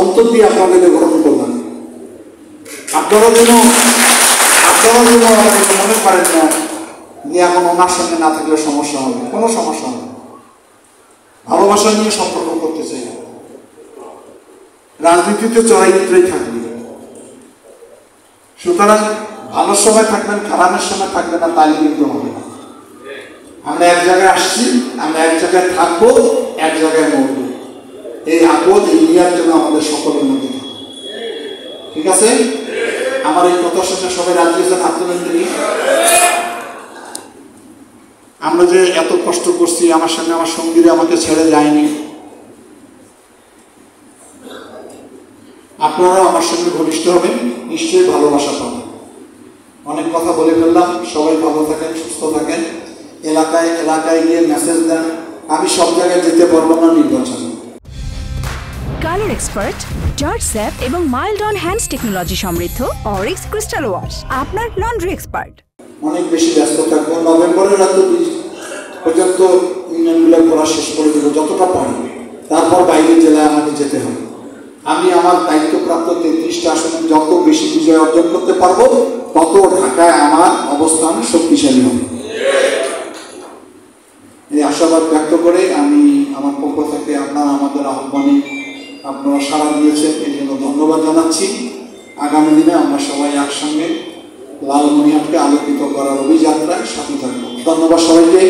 অন্তর দিয়ে আপনাদেরকে গ্রহণ করলাম। আপনারা যেন মনে করেন না যে এখন ওনার সঙ্গে না থাকলে সমস্যা হবে, কোনো সমস্যা হবে। ভালোবাসা নিয়ে সম্পর্ক করতে চাই। রাজনীতিতে চড়াই উতরাই থাকবে, সুতরাং ভালোর সময় থাকবেন, খারাপের সময় থাকবেন না, তাই কিন্তু হবে না। আমরা এক জায়গায় আসছি, আমরা এক জায়গায় থাকবো, এক জায়গায় মরবো। এই আপদ এই নিয়ার জন্য আমাদের সকলের মধ্যে, ঠিক আছে? আমার এই কথা শুনে সবাই রাজি আছেন? আপনাদের দিকে আমরা যে এত কষ্ট করছি, আমার সঙ্গে আমার সঙ্গীরা আমাকে ছেড়ে যায়নি, আপনারাও আমার সঙ্গে ঘনিষ্ঠ হবেন, নিশ্চয়ই ভালোবাসা পাবেন। অনেক কথা বলে ফেললাম, সবাই ভালো থাকেন, সুস্থ থাকেন। এলাকায় গিয়ে মেসেজ দেন। আমি সব জায়গায় যেতে পারবো না নির্বাচনে। কালার এক্সপার্ট, জর্জ স্যাপ এবং মাইল্ড অন হ্যান্ডস টেকনোলজি সমৃদ্ধ অরিক্স ক্রিস্টাল ওয়াশ আপনার লন্ড্রি এক্সপার্ট। অনেক বেশি ব্যস্ত থাকবো। নভেম্বরের রাত পর্যন্ত ইউনিয়নগুলো পড়া শেষ করে দেবো যতটা পারি, তারপর বাইরের জেলায় আমাকে যেতে হবে। আমি আমার দায়িত্বপ্রাপ্ত 33টা আসনে যত বেশি বিজয় অর্জন করতে পারবো, তত ঢাকায় আমার অবস্থান শক্তিশালী হবে। এই আশাবাদ ব্যক্ত করে আমি আমার পক্ষ থেকে আমাদের আহ্বানে আপনারা সাড়া দিয়েছেন, এই জন্য ধন্যবাদ জানাচ্ছি। আগামী দিনে আমরা সবাই একসঙ্গে লালমনিরহাটকে আলোকিত করার অভিযাত্রায় সাথে থাকবো। ধন্যবাদ সবাইকে।